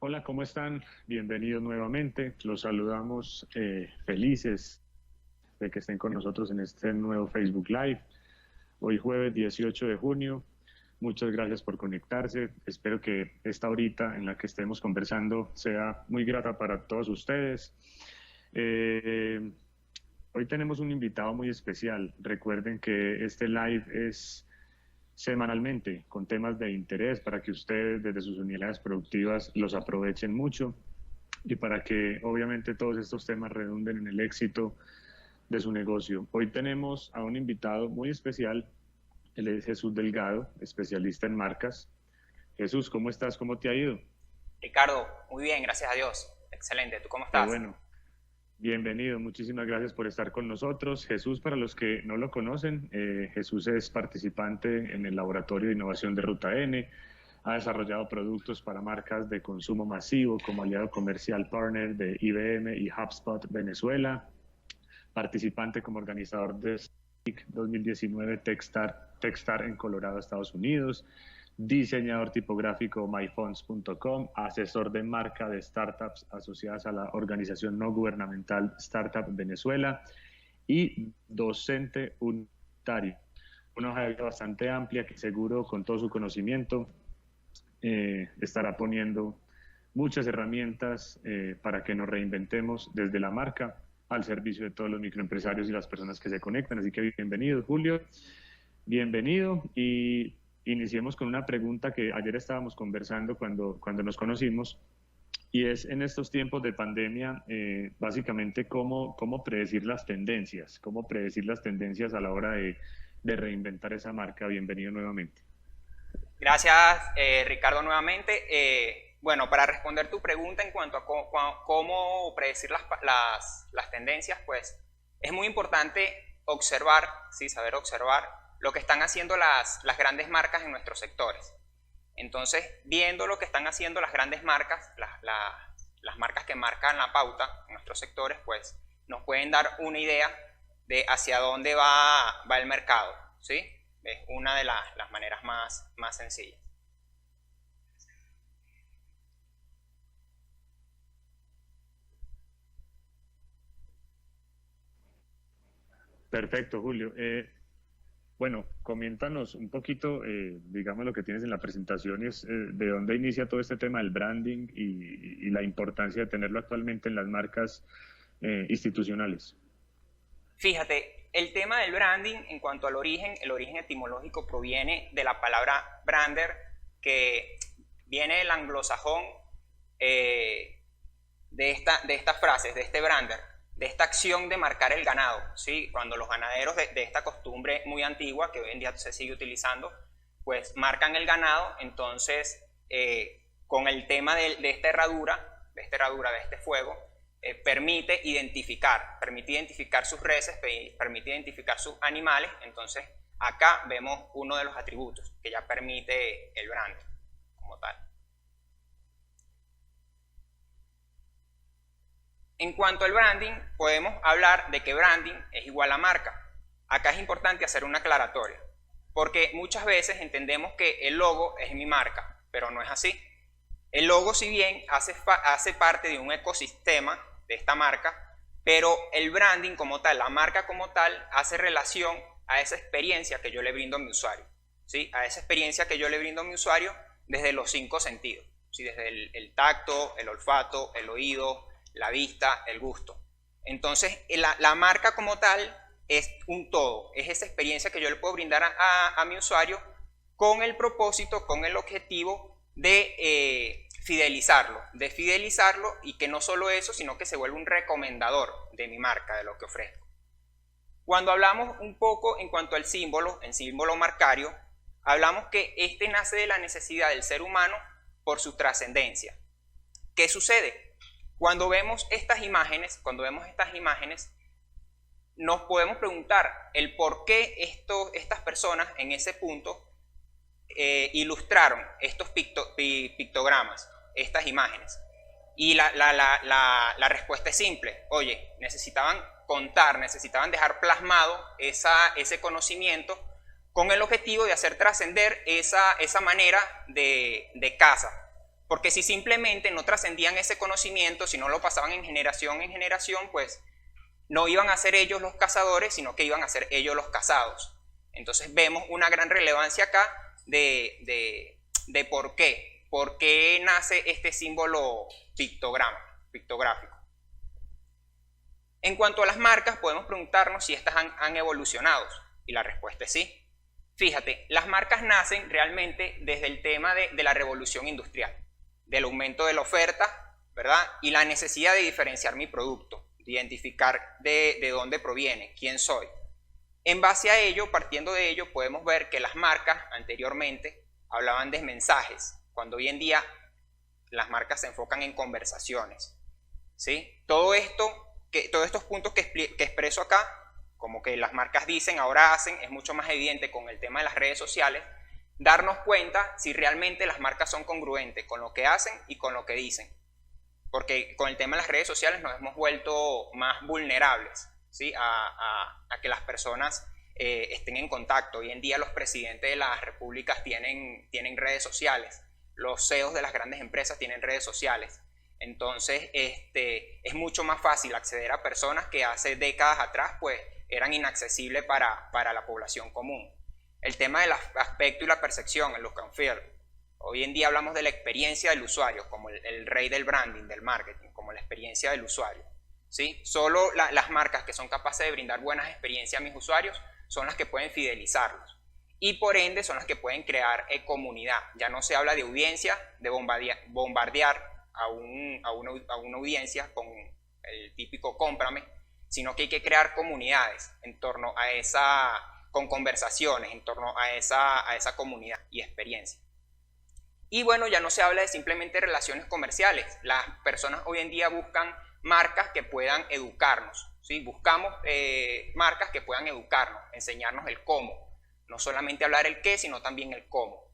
Hola, ¿cómo están? Bienvenidos nuevamente. Los saludamos felices de que estén con nosotros en este nuevo Facebook Live. Hoy jueves 18 de junio. Muchas gracias por conectarse. Espero que esta horita en la que estemos conversando sea muy grata para todos ustedes. Hoy tenemos un invitado muy especial. Recuerden que este live es semanalmente con temas de interés para que ustedes desde sus unidades productivas los aprovechen mucho y para que obviamente todos estos temas redunden en el éxito de su negocio. Hoy tenemos a un invitado muy especial. Él es Jesús Delgado, especialista en marcas. Jesús, ¿cómo estás? ¿Cómo te ha ido? Ricardo, muy bien, gracias a Dios. Excelente, ¿tú cómo Qué estás? bueno. Bienvenido, muchísimas gracias por estar con nosotros. Jesús, para los que no lo conocen, Jesús es participante en el Laboratorio de Innovación de Ruta N, ha desarrollado productos para marcas de consumo masivo como aliado comercial partner de IBM y HubSpot Venezuela, participante como organizador de SIC 2019 Techstar en Colorado, Estados Unidos, diseñador tipográfico myfonts.com, asesor de marca de startups asociadas a la organización no gubernamental Startup Venezuela y docente unitario. Una hoja de vida bastante amplia que seguro con todo su conocimiento estará poniendo muchas herramientas para que nos reinventemos desde la marca al servicio de todos los microempresarios y las personas que se conectan. Así que bienvenido, Julio. Bienvenido y iniciemos con una pregunta que ayer estábamos conversando cuando nos conocimos, y es en estos tiempos de pandemia, básicamente cómo predecir las tendencias, a la hora de reinventar esa marca. Bienvenido nuevamente. Gracias, Ricardo, nuevamente. Bueno, para responder tu pregunta en cuanto a cómo predecir las tendencias, pues es muy importante observar, ¿sí? Saber observar lo que están haciendo las grandes marcas en nuestros sectores. Entonces, viendo lo que están haciendo las grandes marcas, las marcas que marcan la pauta en nuestros sectores, pues nos pueden dar una idea de hacia dónde va el mercado, ¿sí? Es una de las maneras más sencillas. Perfecto, Julio. Bueno, coméntanos un poquito, digamos, lo que tienes en la presentación, es de dónde inicia todo este tema del branding y la importancia de tenerlo actualmente en las marcas institucionales. Fíjate, el tema del branding en cuanto al origen, el origen etimológico proviene de la palabra brander, que viene del anglosajón de estas frases, de este brander, de esta acción de marcar el ganado, ¿sí? Cuando los ganaderos de esta costumbre muy antigua, que hoy en día se sigue utilizando, pues marcan el ganado. Entonces con el tema de esta herradura, de este fuego, permite identificar sus reses, permite identificar sus animales. Entonces acá vemos uno de los atributos que ya permite el brand como tal. En cuanto al branding, podemos hablar de que branding es igual a marca. Acá es importante hacer una aclaratoria, porque muchas veces entendemos que el logo es mi marca, pero no es así. El logo, si bien hace parte de un ecosistema de esta marca, pero el branding como tal, la marca como tal, hace relación a esa experiencia que yo le brindo a mi usuario, ¿sí? A esa experiencia que yo le brindo a mi usuario desde los 5 sentidos, ¿sí? Desde el tacto, el olfato, el oído, la vista, el gusto. Entonces, la marca como tal es un todo, es esa experiencia que yo le puedo brindar a mi usuario con el propósito, con el objetivo de fidelizarlo y que no solo eso, sino que se vuelva un recomendador de mi marca, de lo que ofrezco. Cuando hablamos un poco en cuanto al símbolo, en símbolo marcario, hablamos que este nace de la necesidad del ser humano por su trascendencia. ¿Qué sucede? Cuando vemos estas imágenes, nos podemos preguntar el por qué estas personas en ese punto ilustraron estos pictogramas, estas imágenes. Y la respuesta es simple. Oye, necesitaban dejar plasmado ese conocimiento con el objetivo de hacer trascender esa manera de caza, Porque si simplemente no trascendían ese conocimiento, si no lo pasaban en generación, pues no iban a ser ellos los cazadores, sino que iban a ser ellos los cazados. Entonces vemos una gran relevancia acá de por qué nace este símbolo pictográfico. En cuanto a las marcas, podemos preguntarnos si estas han evolucionado, y la respuesta es sí. Fíjate, las marcas nacen realmente desde el tema de la revolución industrial, del aumento de la oferta, ¿verdad? Y la necesidad de diferenciar mi producto, de identificar de dónde proviene, quién soy. En base a ello, partiendo de ello, podemos ver que las marcas anteriormente hablaban de mensajes, cuando hoy en día las marcas se enfocan en conversaciones, ¿sí? Todos estos puntos que expreso acá, como que las marcas dicen, ahora hacen, es mucho más evidente con el tema de las redes sociales, darnos cuenta si realmente las marcas son congruentes con lo que hacen y con lo que dicen. Porque con el tema de las redes sociales nos hemos vuelto más vulnerables, ¿sí? a que las personas estén en contacto. Hoy en día los presidentes de las repúblicas tienen redes sociales, los CEOs de las grandes empresas tienen redes sociales. Entonces es mucho más fácil acceder a personas que hace décadas atrás pues eran inaccesibles para la población común. El tema del aspecto y la percepción, el look and feel. Hoy en día hablamos de la experiencia del usuario, como el rey del branding, del marketing, como la experiencia del usuario, ¿sí? Solo las marcas que son capaces de brindar buenas experiencias a mis usuarios son las que pueden fidelizarlos. Y por ende son las que pueden crear comunidad. Ya no se habla de audiencia, de bombardear a una audiencia con el típico cómprame, sino que hay que crear comunidades en torno a con conversaciones, en torno a esa comunidad y experiencia. Y bueno, ya no se habla de simplemente relaciones comerciales. Las personas hoy en día buscan marcas que puedan educarnos, ¿sí? Buscamos marcas que puedan educarnos, enseñarnos el cómo. No solamente hablar el qué, sino también el cómo.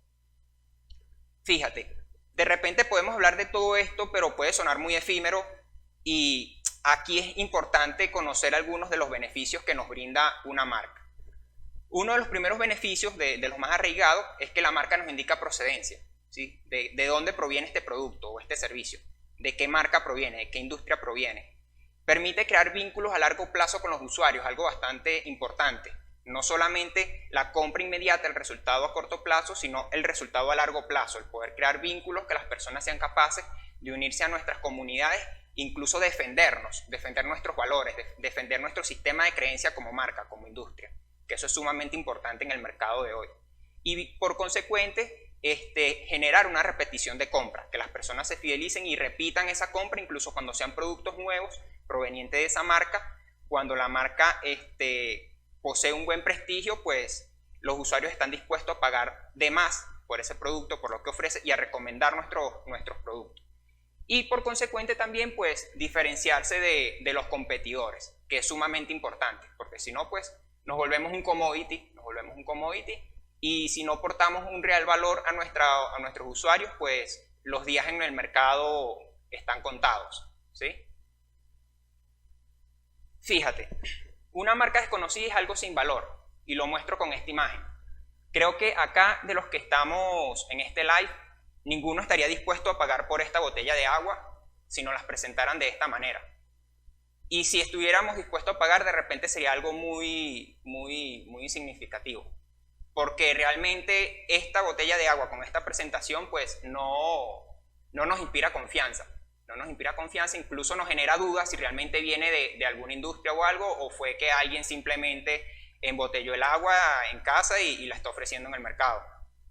Fíjate, de repente podemos hablar de todo esto, pero puede sonar muy efímero y aquí es importante conocer algunos de los beneficios que nos brinda una marca. Uno de los primeros beneficios, de los más arraigados, es que la marca nos indica procedencia, ¿sí? De dónde proviene este producto o este servicio, de qué marca proviene, de qué industria proviene. Permite crear vínculos a largo plazo con los usuarios, algo bastante importante. No solamente la compra inmediata, el resultado a corto plazo, sino el resultado a largo plazo, el poder crear vínculos, que las personas sean capaces de unirse a nuestras comunidades, incluso defender nuestros valores, defender nuestro sistema de creencia como marca, como industria, que eso es sumamente importante en el mercado de hoy. Y por consecuente, generar una repetición de compra, que las personas se fidelicen y repitan esa compra, incluso cuando sean productos nuevos provenientes de esa marca. Cuando la marca posee un buen prestigio, pues los usuarios están dispuestos a pagar de más por ese producto, por lo que ofrece, y a recomendar nuestros productos. Y por consecuente también pues diferenciarse de los competidores, que es sumamente importante, porque si no pues nos volvemos un commodity, y si no aportamos un real valor a nuestros usuarios, pues los días en el mercado están contados, ¿sí? Fíjate, una marca desconocida es algo sin valor, y lo muestro con esta imagen. Creo que acá, de los que estamos en este live, ninguno estaría dispuesto a pagar por esta botella de agua si nos las presentaran de esta manera. Y si estuviéramos dispuestos a pagar, de repente sería algo muy significativo. Porque realmente esta botella de agua con esta presentación pues no nos inspira confianza. No nos inspira confianza, incluso nos genera dudas si realmente viene de alguna industria o algo, o fue que alguien simplemente embotelló el agua en casa y la está ofreciendo en el mercado,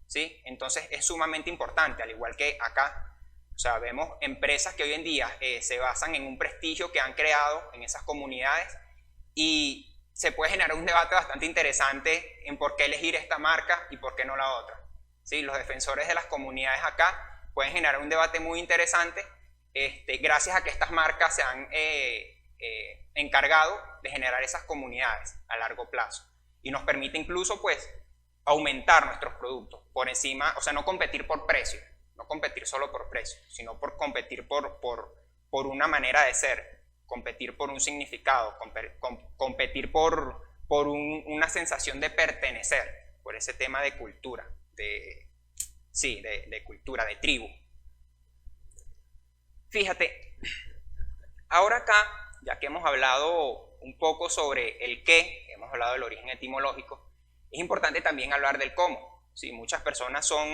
¿sí? Entonces es sumamente importante, al igual que acá. O sea, vemos empresas que hoy en día se basan en un prestigio que han creado en esas comunidades, y se puede generar un debate bastante interesante en por qué elegir esta marca y por qué no la otra, ¿sí? Los defensores de las comunidades acá pueden generar un debate muy interesante gracias a que estas marcas se han encargado de generar esas comunidades a largo plazo, y nos permite incluso pues aumentar nuestros productos por encima, o sea, no competir por precio, no competir solo por precio, sino por competir por una manera de ser, competir por un significado, competir por una sensación de pertenecer, por ese tema de cultura, de cultura, de tribu. Fíjate, ahora acá, ya que hemos hablado un poco sobre el qué, hemos hablado del origen etimológico, es importante también hablar del cómo. ¿Sí? Muchas personas son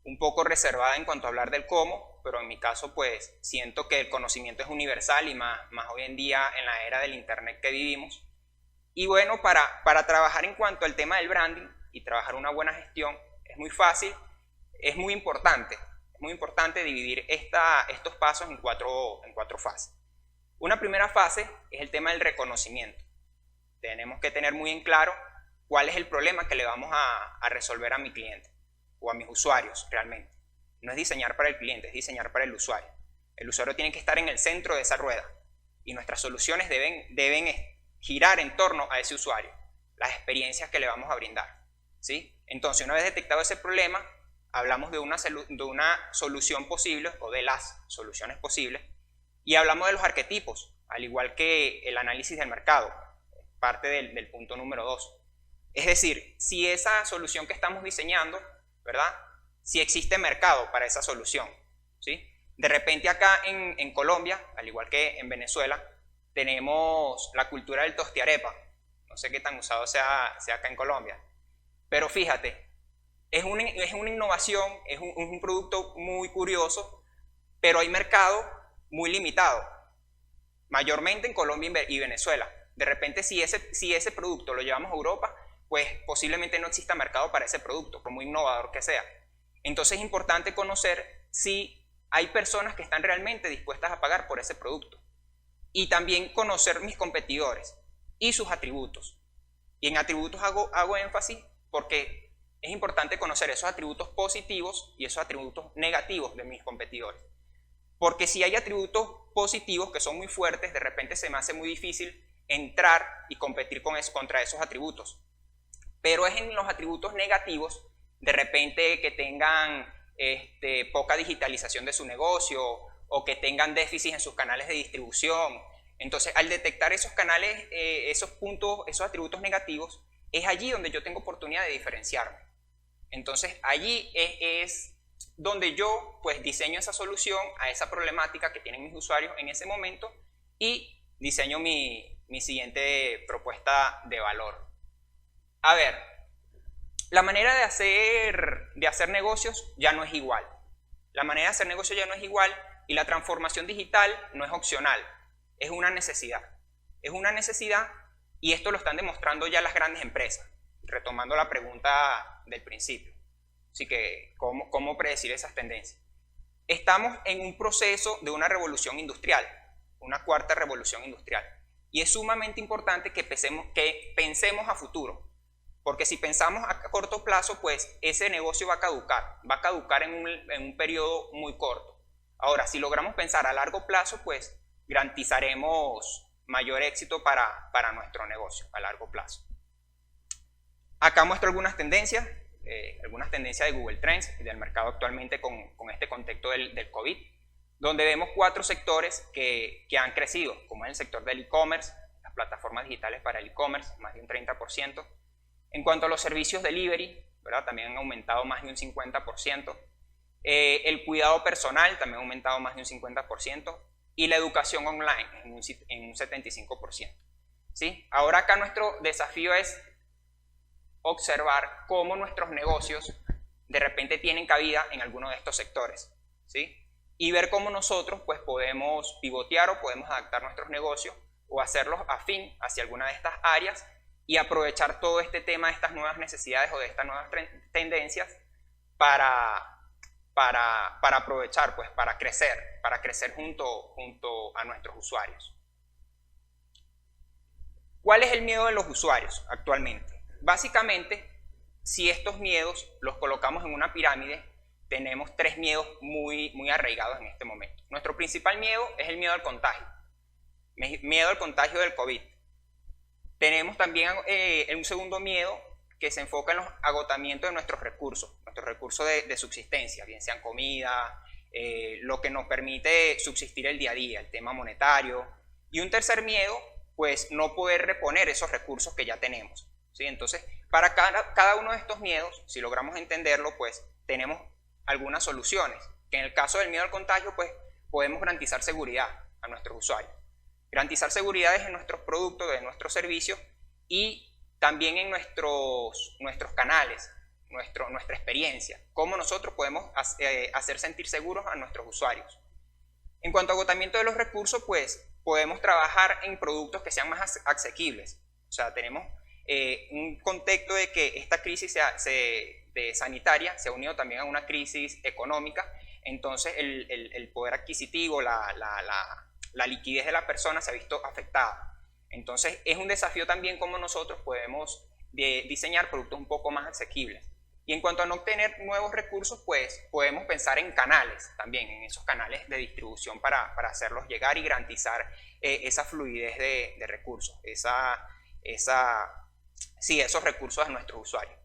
un poco reservadas en cuanto a hablar del cómo, pero en mi caso pues siento que el conocimiento es universal y más hoy en día en la era del internet que vivimos. Y bueno, para trabajar en cuanto al tema del branding y trabajar una buena gestión es muy fácil, es muy importante dividir estos pasos en cuatro fases. Una primera fase es el tema del reconocimiento. Tenemos que tener muy en claro cuál es el problema que le vamos a resolver a mi cliente o a mis usuarios realmente. No es diseñar para el cliente, es diseñar para el usuario. El usuario tiene que estar en el centro de esa rueda y nuestras soluciones deben girar en torno a ese usuario, las experiencias que le vamos a brindar. ¿Sí? Entonces, una vez detectado ese problema, hablamos de una solución posible o de las soluciones posibles y hablamos de los arquetipos, al igual que el análisis del mercado, parte del punto número 2. Es decir, si esa solución que estamos diseñando, ¿verdad? Si existe mercado para esa solución, ¿sí? De repente acá en Colombia, al igual que en Venezuela, tenemos la cultura del tostiarepa. No sé qué tan usado sea acá en Colombia. Pero fíjate, es una innovación, es un producto muy curioso, pero hay mercado muy limitado, mayormente en Colombia y Venezuela. De repente, si ese producto lo llevamos a Europa, pues posiblemente no exista mercado para ese producto, por muy innovador que sea. Entonces es importante conocer si hay personas que están realmente dispuestas a pagar por ese producto. Y también conocer mis competidores y sus atributos. Y en atributos hago énfasis porque es importante conocer esos atributos positivos y esos atributos negativos de mis competidores. Porque si hay atributos positivos que son muy fuertes, de repente se me hace muy difícil entrar y competir contra esos atributos. Pero es en los atributos negativos, de repente que tengan poca digitalización de su negocio o que tengan déficit en sus canales de distribución. Entonces, al detectar esos canales, esos atributos negativos, es allí donde yo tengo oportunidad de diferenciarme. Entonces, allí es donde yo pues diseño esa solución a esa problemática que tienen mis usuarios en ese momento y diseño mi siguiente propuesta de valor. A ver, la manera de hacer negocios ya no es igual. La manera de hacer negocios ya no es igual y la transformación digital no es opcional, es una necesidad. Es una necesidad y esto lo están demostrando ya las grandes empresas, retomando la pregunta del principio. Así que, ¿cómo predecir esas tendencias? Estamos en un proceso de una revolución industrial, una cuarta revolución industrial. Y es sumamente importante que pensemos a futuro. Porque si pensamos a corto plazo, pues ese negocio va a caducar en un periodo muy corto. Ahora, si logramos pensar a largo plazo, pues garantizaremos mayor éxito para nuestro negocio a largo plazo. Acá muestro algunas tendencias de Google Trends y del mercado actualmente con este contexto del COVID, donde vemos 4 sectores que han crecido, como es el sector del e-commerce, las plataformas digitales para el e-commerce, más de un 30%. En cuanto a los servicios delivery, ¿verdad? También han aumentado más de un 50%. El cuidado personal también ha aumentado más de un 50%. Y la educación online en un 75%. ¿Sí? Ahora acá nuestro desafío es observar cómo nuestros negocios de repente tienen cabida en alguno de estos sectores. ¿Sí? Y ver cómo nosotros pues, podemos pivotear o podemos adaptar nuestros negocios o hacerlos afín hacia alguna de estas áreas y aprovechar todo este tema de estas nuevas necesidades o de estas nuevas tendencias para aprovechar, pues, para crecer junto a nuestros usuarios. ¿Cuál es el miedo de los usuarios actualmente? Básicamente, si estos miedos los colocamos en una pirámide, tenemos 3 miedos muy arraigados en este momento. Nuestro principal miedo es el miedo al contagio, miedo al contagio del COVID. Tenemos también un segundo miedo que se enfoca en los agotamientos de nuestros recursos de subsistencia, bien sean comida, lo que nos permite subsistir el día a día, el tema monetario. Y un tercer miedo, pues no poder reponer esos recursos que ya tenemos. ¿Sí? Entonces, para cada uno de estos miedos, si logramos entenderlo, pues tenemos algunas soluciones. Que en el caso del miedo al contagio, pues podemos garantizar seguridad a nuestros usuarios. Garantizar seguridad en nuestros productos, en nuestros servicios y también en nuestros canales, nuestra experiencia, cómo nosotros podemos hacer sentir seguros a nuestros usuarios. En cuanto a agotamiento de los recursos, pues podemos trabajar en productos que sean más asequibles. O sea, tenemos un contexto de que esta crisis sanitaria se ha unido también a una crisis económica, entonces el poder adquisitivo, la liquidez de la persona se ha visto afectada. Entonces es un desafío también cómo nosotros podemos diseñar productos un poco más asequibles. Y en cuanto a no obtener nuevos recursos, pues podemos pensar en canales también, en esos canales de distribución para hacerlos llegar y garantizar esa fluidez de recursos, esos recursos a nuestros usuarios.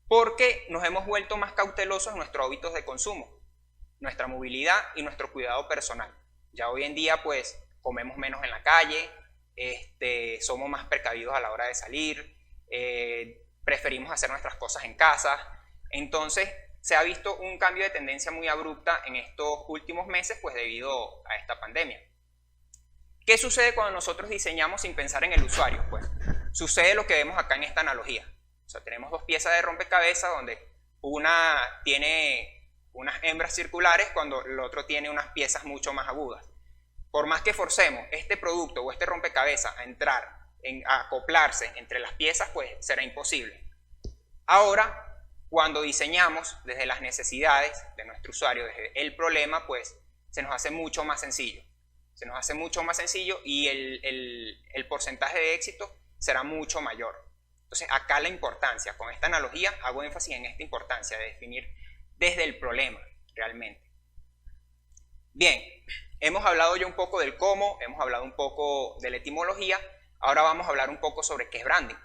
Porque nos hemos vuelto más cautelosos en nuestros hábitos de consumo, nuestra movilidad y nuestro cuidado personal. Ya hoy en día pues comemos menos en la calle, somos más precavidos a la hora de salir, preferimos hacer nuestras cosas en casa. Entonces se ha visto un cambio de tendencia muy abrupta en estos últimos meses pues debido a esta pandemia. ¿Qué sucede cuando nosotros diseñamos sin pensar en el usuario? Pues sucede lo que vemos acá en esta analogía. O sea, tenemos dos piezas de rompecabezas donde una tiene unas hembras circulares cuando el otro tiene unas piezas mucho más agudas. Por más que forcemos este producto o este rompecabezas a entrar, a acoplarse entre las piezas, pues será imposible. Ahora, cuando diseñamos desde las necesidades de nuestro usuario, desde el problema, pues se nos hace mucho más sencillo. Se nos hace mucho más sencillo y el porcentaje de éxito será mucho mayor. Entonces, acá la importancia, con esta analogía, hago énfasis en esta importancia de definir desde el problema, realmente. Bien, hemos hablado ya un poco del cómo, hemos hablado un poco de la etimología, ahora vamos a hablar un poco sobre qué es branding.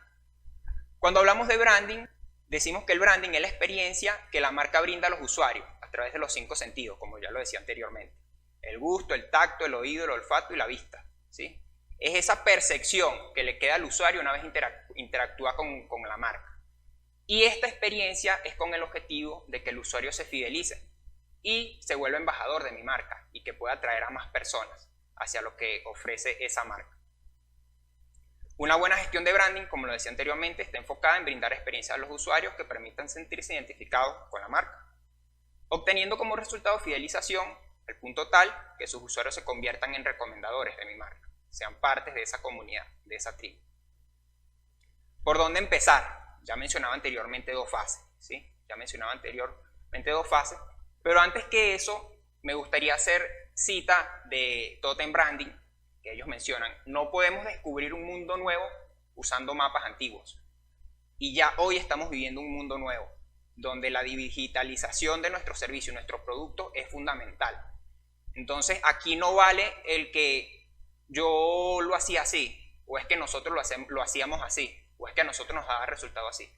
Cuando hablamos de branding, decimos que el branding es la experiencia que la marca brinda a los usuarios a través de los 5 sentidos, como ya lo decía anteriormente. El gusto, el tacto, el oído, el olfato y la vista, ¿sí? Es esa percepción que le queda al usuario una vez interactúa con la marca. Y esta experiencia es con el objetivo de que el usuario se fidelice y se vuelva embajador de mi marca y que pueda atraer a más personas hacia lo que ofrece esa marca. Una buena gestión de branding, como lo decía anteriormente, está enfocada en brindar experiencias a los usuarios que permitan sentirse identificados con la marca, obteniendo como resultado fidelización al punto tal que sus usuarios se conviertan en recomendadores de mi marca, sean partes de esa comunidad, de esa tribu. ¿Por dónde empezar? Ya mencionaba anteriormente 2 fases, ¿sí? Pero antes que eso, me gustaría hacer cita de Totem Branding, que ellos mencionan: no podemos descubrir un mundo nuevo usando mapas antiguos. Y ya hoy estamos viviendo un mundo nuevo, donde la digitalización de nuestro servicio y nuestro producto es fundamental. Entonces, aquí no vale el que yo lo hacía así, o es que nosotros lo hacíamos así, o es que a nosotros nos daba resultado así.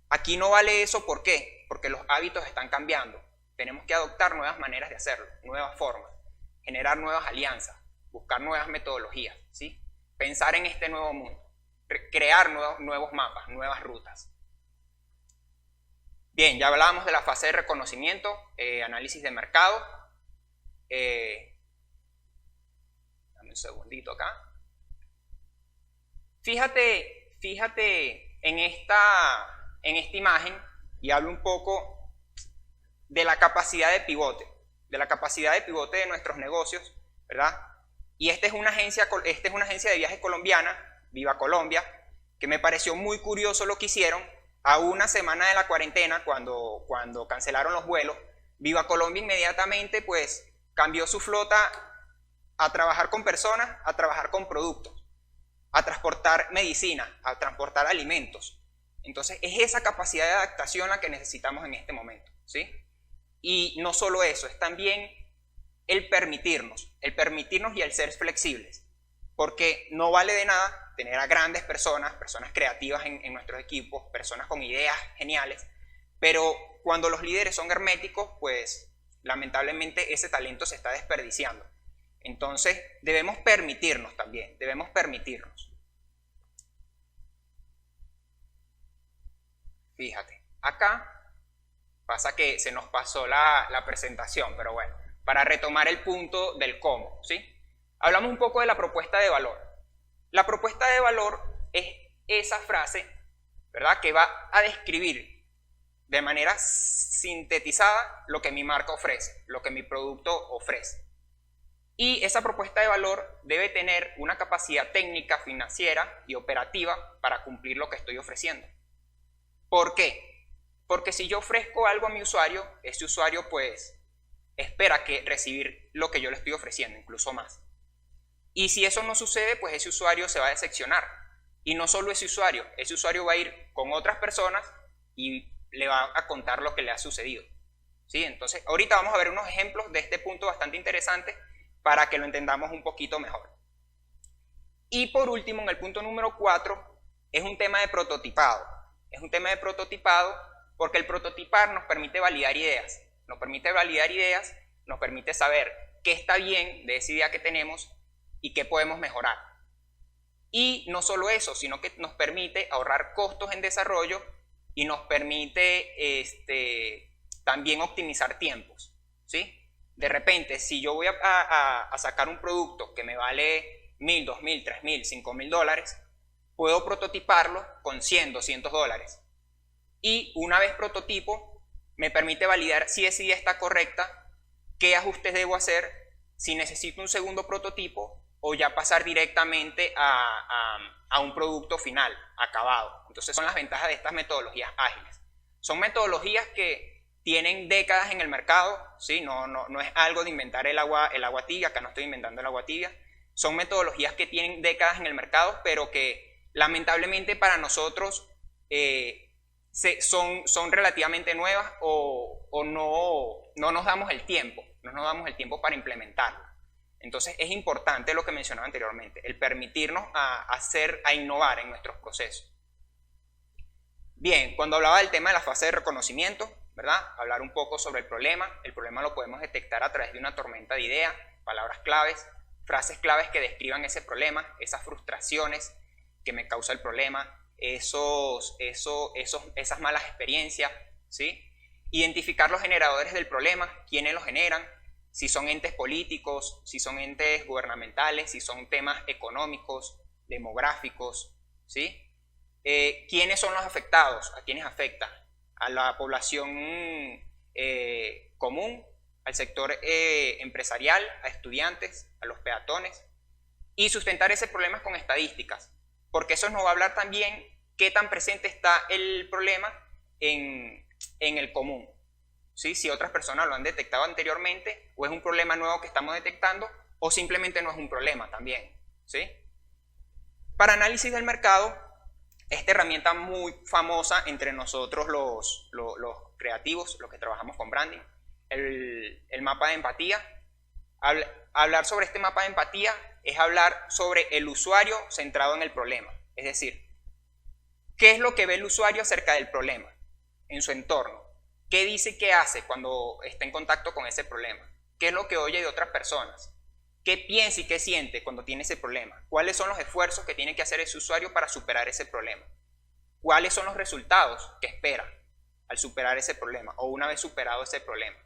Aquí no vale eso, ¿por qué? Porque los hábitos están cambiando. Tenemos que adoptar nuevas maneras de hacerlo, nuevas formas, generar nuevas alianzas, buscar nuevas metodologías, ¿sí? Pensar en este nuevo mundo, crear nuevos mapas, nuevas rutas. Bien, ya hablábamos de la fase de reconocimiento, análisis de mercado. Dame un segundito acá. Fíjate en esta imagen y hablo un poco de la capacidad de pivote, de nuestros negocios, ¿verdad? Y esta es una agencia de viajes colombiana, Viva Colombia, que me pareció muy curioso lo que hicieron. A una semana de la cuarentena, cuando cancelaron los vuelos, Viva Colombia inmediatamente pues cambió su flota a trabajar con personas, a trabajar con productos, a transportar medicina, a transportar alimentos. Entonces es esa capacidad de adaptación la que necesitamos en este momento, ¿sí? Y no solo eso, es también el permitirnos y el ser flexibles, porque no vale de nada tener a grandes personas creativas en nuestros equipos, personas con ideas geniales, pero cuando los líderes son herméticos, pues lamentablemente ese talento se está desperdiciando. Entonces debemos permitirnos también, Fíjate, acá pasa que se nos pasó la presentación, pero bueno, para retomar el punto del cómo, ¿sí? Hablamos un poco de la propuesta de valor. La propuesta de valor es esa frase, ¿verdad?, que va a describir de manera sintetizada lo que mi marca ofrece, lo que mi producto ofrece. Y esa propuesta de valor debe tener una capacidad técnica, financiera y operativa para cumplir lo que estoy ofreciendo. ¿Por qué? Porque si yo ofrezco algo a mi usuario, ese usuario pues espera que recibir lo que yo le estoy ofreciendo, incluso más. Y si eso no sucede, pues ese usuario se va a decepcionar. Y no solo ese usuario va a ir con otras personas y le va a contar lo que le ha sucedido, ¿sí? Entonces, ahorita vamos a ver unos ejemplos de este punto bastante interesantes para que lo entendamos un poquito mejor. Y por último, en el punto número 4, es un tema de prototipado. Es un tema de prototipado porque el prototipar nos permite validar ideas. Nos permite saber qué está bien de esa idea que tenemos y qué podemos mejorar. Y no solo eso, sino que nos permite ahorrar costos en desarrollo y nos permite también optimizar tiempos, ¿sí? De repente, si yo voy a sacar un producto que me vale $1,000, $2,000, $3,000, $5,000, puedo prototiparlo con $100, $200. Y una vez prototipo, me permite validar si esa idea está correcta, qué ajustes debo hacer, si necesito un segundo prototipo o ya pasar directamente a un producto final, acabado. Entonces son las ventajas de estas metodologías ágiles. Son metodologías que tienen décadas en el mercado, ¿sí? No es algo de inventar el agua tibia, acá no estoy inventando el agua tibia. Son metodologías que tienen décadas en el mercado, pero que lamentablemente para nosotros son relativamente nuevas o no nos damos el tiempo, para implementarlas. Entonces es importante lo que mencionaba anteriormente, el permitirnos a innovar en nuestros procesos. Bien, cuando hablaba del tema de la fase de reconocimiento, ¿verdad?, hablar un poco sobre el problema lo podemos detectar a través de una tormenta de ideas, palabras claves, frases claves que describan ese problema, esas frustraciones que me causa el problema, esas malas experiencias, ¿sí? Identificar los generadores del problema, quiénes los generan, si son entes políticos, si son entes gubernamentales, si son temas económicos, demográficos, ¿sí? ¿Quiénes son los afectados? ¿A quiénes afecta? A la población común, al sector empresarial, a estudiantes, a los peatones, y sustentar ese problema con estadísticas, porque eso nos va a hablar también qué tan presente está el problema en el común, ¿sí? Si otras personas lo han detectado anteriormente, o es un problema nuevo que estamos detectando, o simplemente no es un problema también, ¿sí? Para análisis del mercado, esta herramienta muy famosa entre nosotros los creativos, los que trabajamos con branding, el mapa de empatía. Hablar sobre este mapa de empatía es hablar sobre el usuario centrado en el problema. Es decir, ¿qué es lo que ve el usuario acerca del problema en su entorno? ¿Qué dice y qué hace cuando está en contacto con ese problema? ¿Qué es lo que oye de otras personas? ¿Qué piensa y qué siente cuando tiene ese problema? ¿Cuáles son los esfuerzos que tiene que hacer ese usuario para superar ese problema? ¿Cuáles son los resultados que espera al superar ese problema o una vez superado ese problema?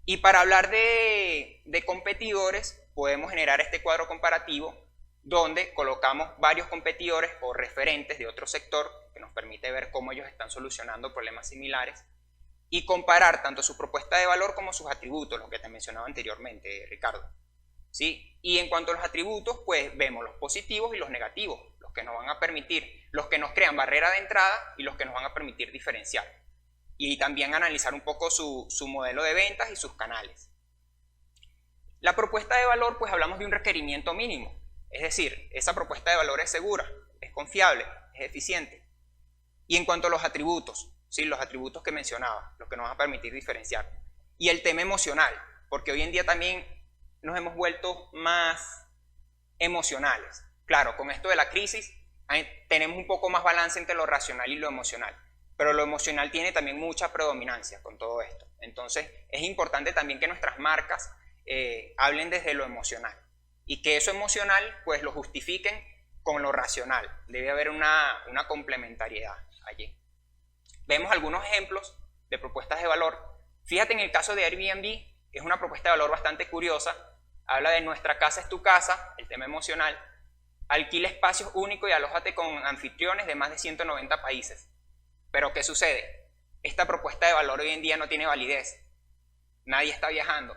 Y para hablar de competidores, podemos generar este cuadro comparativo donde colocamos varios competidores o referentes de otro sector que nos permite ver cómo ellos están solucionando problemas similares y comparar tanto su propuesta de valor como sus atributos, lo que te mencionaba anteriormente, Ricardo, ¿sí? Y en cuanto a los atributos, pues vemos los positivos y los negativos, los que nos van a permitir, los que nos crean barrera de entrada y los que nos van a permitir diferenciar. Y también analizar un poco su modelo de ventas y sus canales. La propuesta de valor, pues hablamos de un requerimiento mínimo, es decir, esa propuesta de valor es segura, es confiable, es eficiente. Y en cuanto a los atributos, ¿sí? Los atributos que mencionaba, los que nos van a permitir diferenciar. Y el tema emocional, porque hoy en día también nos hemos vuelto más emocionales. Claro, con esto de la crisis tenemos un poco más balance entre lo racional y lo emocional, pero lo emocional tiene también mucha predominancia con todo esto. Entonces es importante también que nuestras marcas hablen desde lo emocional y que eso emocional pues lo justifiquen con lo racional. Debe haber una complementariedad allí. Vemos algunos ejemplos de propuestas de valor. Fíjate en el caso de Airbnb, es una propuesta de valor bastante curiosa. Habla de nuestra casa es tu casa, el tema emocional. Alquila espacios únicos y alójate con anfitriones de más de 190 países. Pero ¿qué sucede? Esta propuesta de valor hoy en día no tiene validez. Nadie está viajando.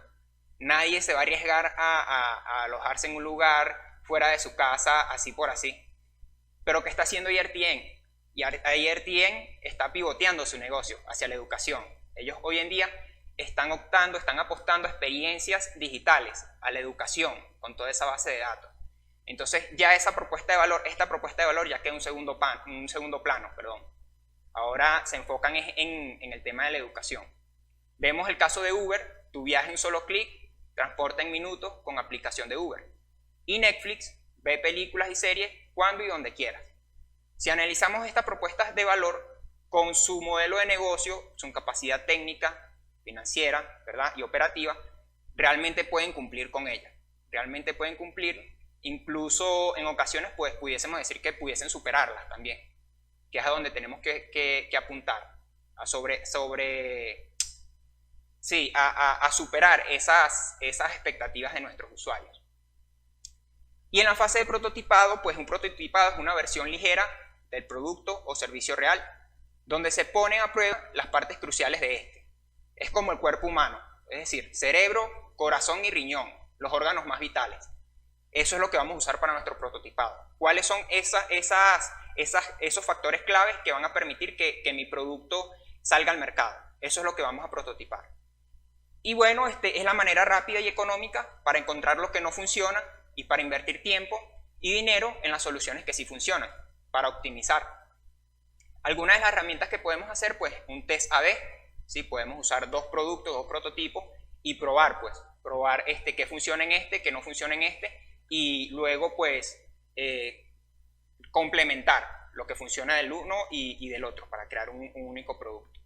Nadie se va a arriesgar a alojarse en un lugar fuera de su casa, así por así. Pero ¿qué está haciendo YRTN? Y YRTN está pivoteando su negocio hacia la educación. Ellos hoy en día están apostando a experiencias digitales, a la educación, con toda esa base de datos. Entonces ya esta propuesta de valor ya queda en un segundo plano. Ahora se enfocan en el tema de la educación. Vemos el caso de Uber, tu viaje en un solo clic, transporta en minutos con aplicación de Uber. Y Netflix, ve películas y series cuando y donde quieras. Si analizamos estas propuestas de valor con su modelo de negocio, su capacidad técnica, financiera, ¿verdad? Y operativa, realmente pueden cumplir con ella. Realmente pueden cumplir, incluso en ocasiones pues pudiésemos decir que pudiesen superarlas también, que es a donde tenemos que apuntar, a superar esas expectativas de nuestros usuarios. Y en la fase de prototipado, pues un prototipado es una versión ligera del producto o servicio real, donde se ponen a prueba las partes cruciales de este. Es como el cuerpo humano, es decir, cerebro, corazón y riñón, los órganos más vitales. Eso es lo que vamos a usar para nuestro prototipado. ¿Cuáles son esos factores claves que van a permitir que mi producto salga al mercado? Eso es lo que vamos a prototipar. Y bueno, es la manera rápida y económica para encontrar lo que no funciona y para invertir tiempo y dinero en las soluciones que sí funcionan, para optimizar. Algunas de las herramientas que podemos hacer, pues un test A/B, ¿sí? Podemos usar dos productos, dos prototipos y probar qué funciona en qué no funciona en y luego pues complementar lo que funciona del uno y del otro para crear un único producto.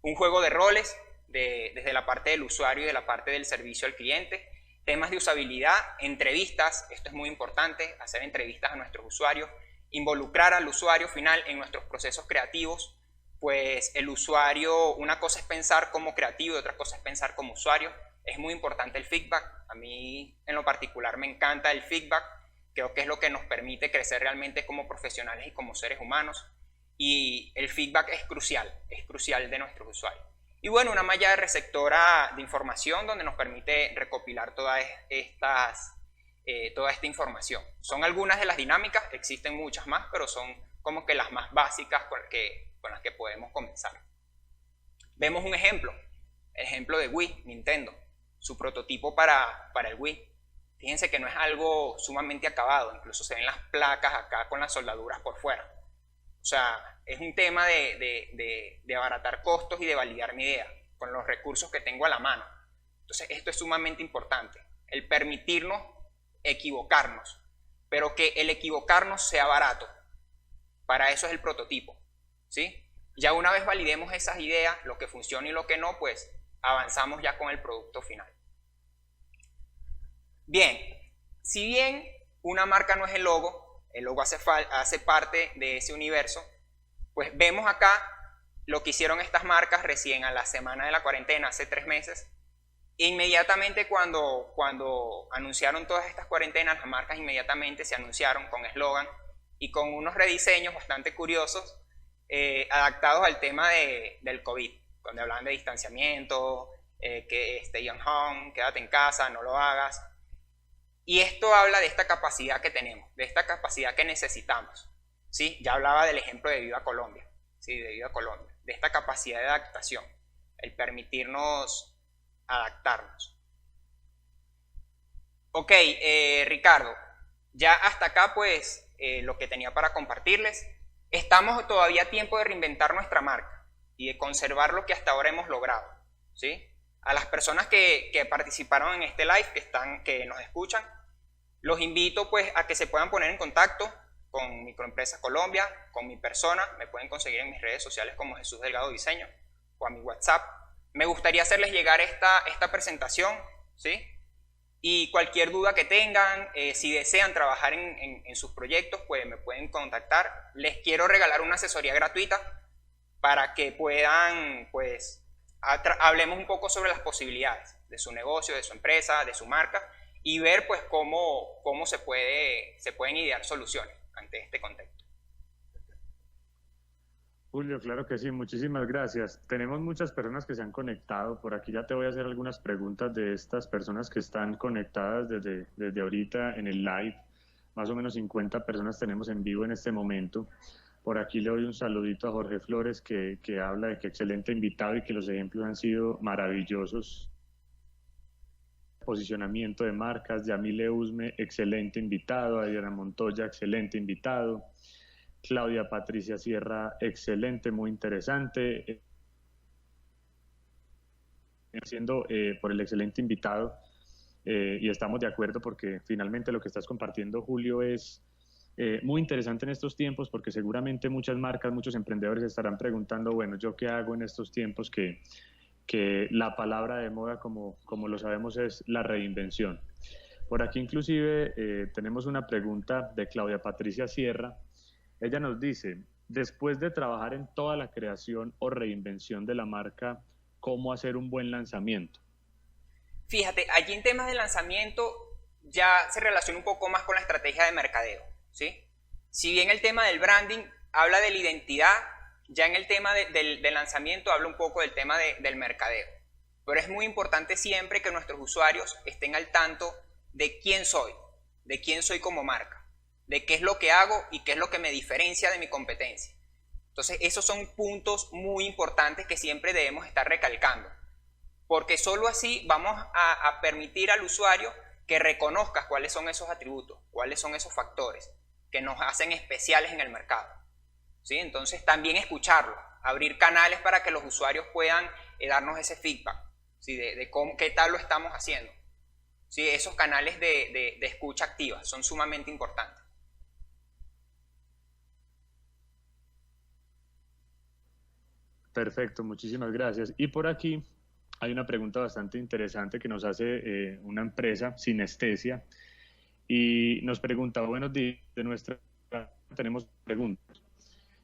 Un juego de roles desde la parte del usuario y de la parte del servicio al cliente. Temas de usabilidad, entrevistas, esto es muy importante, hacer entrevistas a nuestros usuarios, involucrar al usuario final en nuestros procesos creativos, pues el usuario, una cosa es pensar como creativo y otra cosa es pensar como usuario. Es muy importante el feedback, a mí en lo particular me encanta el feedback, creo que es lo que nos permite crecer realmente como profesionales y como seres humanos, y el feedback es crucial de nuestros usuarios. Y bueno, una malla receptora de información donde nos permite recopilar toda esta información. Son algunas de las dinámicas, existen muchas más, pero son como que las más básicas con las que podemos comenzar. Vemos un ejemplo, el ejemplo de Wii, Nintendo, su prototipo para el Wii. Fíjense que no es algo sumamente acabado, incluso se ven las placas acá con las soldaduras por fuera. O sea, es un tema de abaratar costos y de validar mi idea con los recursos que tengo a la mano. Entonces esto es sumamente importante, el permitirnos equivocarnos, pero que el equivocarnos sea barato. Para eso es el prototipo, ¿sí? Ya una vez validemos esas ideas, lo que funciona y lo que no, pues avanzamos ya con el producto final. Bien, si bien una marca no es el logo hace parte de ese universo, pues vemos acá lo que hicieron estas marcas recién a la semana de la cuarentena, hace 3 meses. Inmediatamente cuando anunciaron todas estas cuarentenas, las marcas inmediatamente se anunciaron con eslogan y con unos rediseños bastante curiosos adaptados al tema del COVID, donde hablaban de distanciamiento, que stay on home, quédate en casa, no lo hagas. Y esto habla de esta capacidad que tenemos, de esta capacidad que necesitamos, ¿sí? Ya hablaba del ejemplo de Viva Colombia, ¿sí? De Viva Colombia, de esta capacidad de adaptación, el permitirnos adaptarnos. Ok, Ricardo, ya hasta acá pues lo que tenía para compartirles. Estamos todavía a tiempo de reinventar nuestra marca y de conservar lo que hasta ahora hemos logrado, ¿sí? A las personas que participaron en este live, que nos escuchan, los invito pues a que se puedan poner en contacto con Microempresas Colombia, con mi persona. Me pueden conseguir en mis redes sociales como Jesús Delgado Diseño o a mi WhatsApp. Me gustaría hacerles llegar esta presentación, ¿sí? Y cualquier duda que tengan, si desean trabajar en sus proyectos, pues me pueden contactar. Les quiero regalar una asesoría gratuita para que puedan pues hablemos un poco sobre las posibilidades de su negocio, de su empresa, de su marca, y ver pues cómo se pueden idear soluciones ante este contexto. Julio, claro que sí, muchísimas gracias. Tenemos muchas personas que se han conectado. Por aquí ya te voy a hacer algunas preguntas de estas personas que están conectadas desde ahorita en el live. Más o menos 50 personas tenemos en vivo en este momento. Por aquí le doy un saludito a Jorge Flores que habla de que excelente invitado y que los ejemplos han sido maravillosos. Posicionamiento de marcas, Yamile Usme, excelente invitado. Adriana Montoya, excelente invitado. Claudia Patricia Sierra, excelente, muy interesante. Siendo por el excelente invitado y estamos de acuerdo porque finalmente lo que estás compartiendo, Julio, es muy interesante en estos tiempos porque seguramente muchas marcas, muchos emprendedores estarán preguntando, bueno, ¿yo qué hago en estos tiempos que la palabra de moda, como lo sabemos, es la reinvención? Por aquí inclusive tenemos una pregunta de Claudia Patricia Sierra. Ella nos dice, después de trabajar en toda la creación o reinvención de la marca, ¿cómo hacer un buen lanzamiento? Fíjate, allí en temas de lanzamiento ya se relaciona un poco más con la estrategia de mercadeo, ¿sí? Si bien el tema del branding habla de la identidad, ya en el tema del lanzamiento habla un poco del tema del mercadeo. Pero es muy importante siempre que nuestros usuarios estén al tanto de quién soy como marca, de qué es lo que hago y qué es lo que me diferencia de mi competencia. Entonces, esos son puntos muy importantes que siempre debemos estar recalcando, porque solo así vamos a permitir al usuario que reconozca cuáles son esos atributos, cuáles son esos factores que nos hacen especiales en el mercado, ¿sí? Entonces, también escucharlo, abrir canales para que los usuarios puedan darnos ese feedback, ¿sí? de qué tal lo estamos haciendo, ¿sí? Esos canales de escucha activa son sumamente importantes. Perfecto, muchísimas gracias. Y por aquí hay una pregunta bastante interesante que nos hace una empresa, Sinestesia, y nos pregunta, buenos días, de nuestra tenemos preguntas.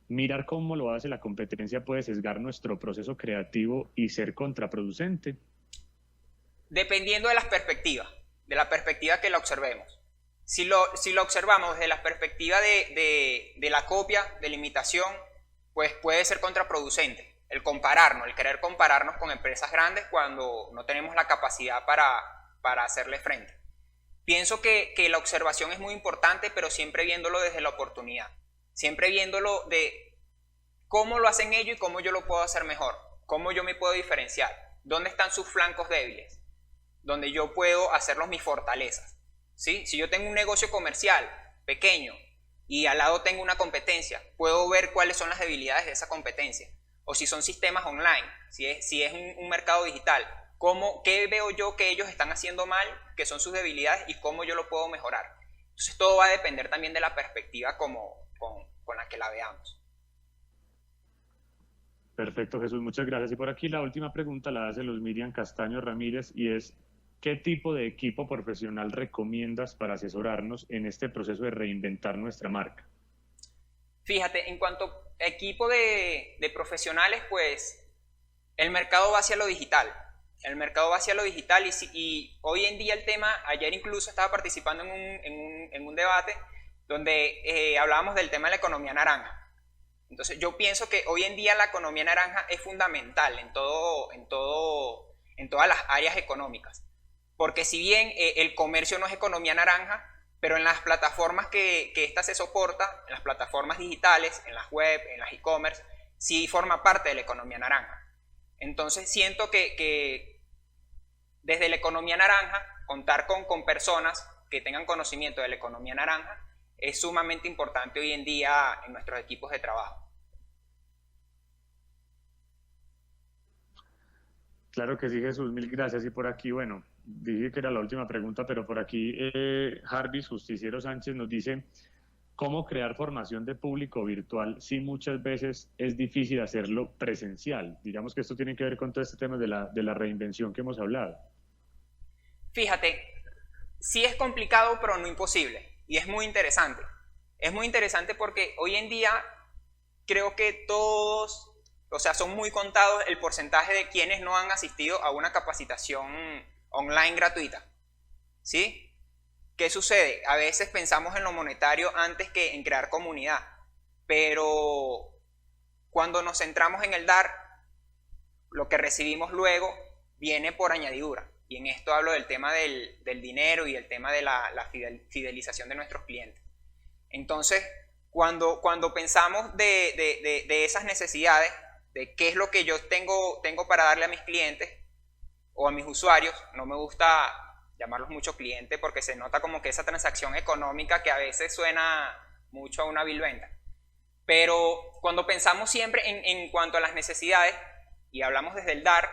¿Mirar cómo lo hace la competencia puede sesgar nuestro proceso creativo y ser contraproducente? Dependiendo de la perspectiva que la observemos. Si lo observamos desde la perspectiva de la copia, de la imitación, pues puede ser contraproducente. El querer compararnos con empresas grandes cuando no tenemos la capacidad para hacerle frente. Pienso que la observación es muy importante, pero siempre viéndolo desde la oportunidad. Siempre viéndolo de cómo lo hacen ellos y cómo yo lo puedo hacer mejor. Cómo yo me puedo diferenciar. ¿Dónde están sus flancos débiles? Donde yo puedo hacerlos mis fortalezas, ¿sí? Si yo tengo un negocio comercial pequeño y al lado tengo una competencia, puedo ver cuáles son las debilidades de esa competencia. O si son sistemas online, si es un mercado digital, ¿qué veo yo que ellos están haciendo mal, que son sus debilidades y cómo yo lo puedo mejorar? Entonces todo va a depender también de la perspectiva con la que la veamos. Perfecto, Jesús, muchas gracias. Y por aquí la última pregunta la hace Luz Miriam Castaño Ramírez y es, ¿qué tipo de equipo profesional recomiendas para asesorarnos en este proceso de reinventar nuestra marca? Fíjate, en cuanto a equipo de profesionales, pues el mercado va hacia lo digital. Y hoy en día el tema, ayer incluso estaba participando en un debate donde hablábamos del tema de la economía naranja. Entonces yo pienso que hoy en día la economía naranja es fundamental en todas las áreas económicas. Porque si bien el comercio no es economía naranja, pero en las plataformas que esta se soporta, en las plataformas digitales, en las web, en las e-commerce, sí forma parte de la economía naranja. Entonces siento que desde la economía naranja, contar con personas que tengan conocimiento de la economía naranja es sumamente importante hoy en día en nuestros equipos de trabajo. Claro que sí, Jesús, mil gracias. Y por aquí, bueno, dije que era la última pregunta, pero por aquí Jarvis Justiciero Sánchez nos dice, ¿cómo crear formación de público virtual si muchas veces es difícil hacerlo presencial? Digamos que esto tiene que ver con todo este tema de la reinvención que hemos hablado. Fíjate, sí es complicado, pero no imposible. Y es muy interesante. Es muy interesante porque hoy en día creo que o sea, son muy contados el porcentaje de quienes no han asistido a una capacitación online gratuita. ¿Sí? ¿Qué sucede? A veces pensamos en lo monetario antes que en crear comunidad, pero cuando nos centramos en el dar, lo que recibimos luego viene por añadidura. Y en esto hablo del tema del dinero y el tema de la fidelización de nuestros clientes. Entonces, cuando pensamos de esas necesidades, de qué es lo que yo tengo para darle a mis clientes o a mis usuarios, no me gusta llamarlos mucho clientes porque se nota como que esa transacción económica que a veces suena mucho a una vil venta. Pero cuando pensamos siempre en cuanto a las necesidades y hablamos desde el dar,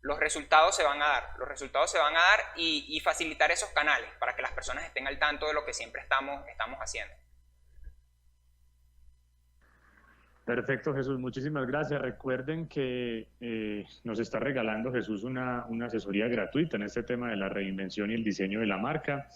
los resultados se van a dar. Los resultados se van a dar y facilitar esos canales para que las personas estén al tanto de lo que siempre estamos haciendo. Perfecto, Jesús, muchísimas gracias. Recuerden que nos está regalando Jesús una asesoría gratuita en este tema de la reinvención y el diseño de la marca.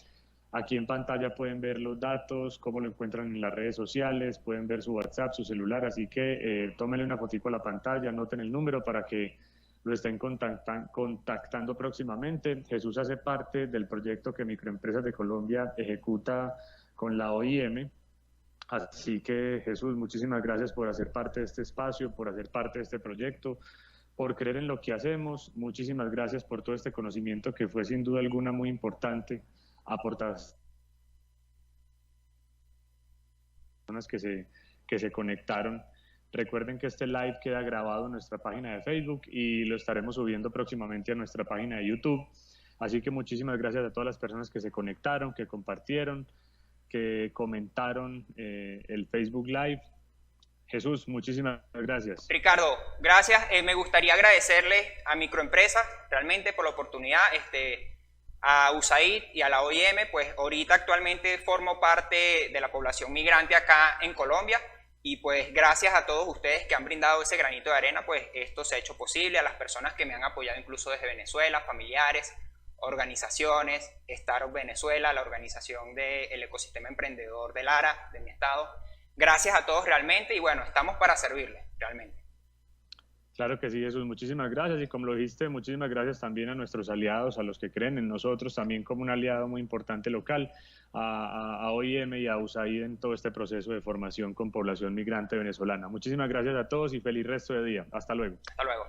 Aquí en pantalla pueden ver los datos, cómo lo encuentran en las redes sociales, pueden ver su WhatsApp, su celular, así que tómenle una fotico a la pantalla, anoten el número para que lo estén contactando próximamente. Jesús hace parte del proyecto que Microempresas de Colombia ejecuta con la OIM. Así que Jesús, muchísimas gracias por hacer parte de este espacio, por hacer parte de este proyecto, por creer en lo que hacemos. Muchísimas gracias por todo este conocimiento que fue sin duda alguna muy importante, aportadas personas que se conectaron. Recuerden que este live queda grabado en nuestra página de Facebook y lo estaremos subiendo próximamente a nuestra página de YouTube. Así que muchísimas gracias a todas las personas que se conectaron, que compartieron, que comentaron el Facebook Live. Jesús, muchísimas gracias. Ricardo, gracias. Me gustaría agradecerle a Microempresas realmente por la oportunidad, a USAID y a la OIM, pues ahorita actualmente formo parte de la población migrante acá en Colombia y pues gracias a todos ustedes que han brindado ese granito de arena, pues esto se ha hecho posible, a las personas que me han apoyado incluso desde Venezuela, familiares, organizaciones, Startup Venezuela, la organización del ecosistema emprendedor de Lara, de mi estado. Gracias a todos realmente y bueno, estamos para servirles realmente. Claro que sí, Jesús, muchísimas gracias y como lo dijiste, muchísimas gracias también a nuestros aliados, a los que creen en nosotros, también como un aliado muy importante local, a OIM y a USAID en todo este proceso de formación con población migrante venezolana. Muchísimas gracias a todos y feliz resto de día. Hasta luego. Hasta luego.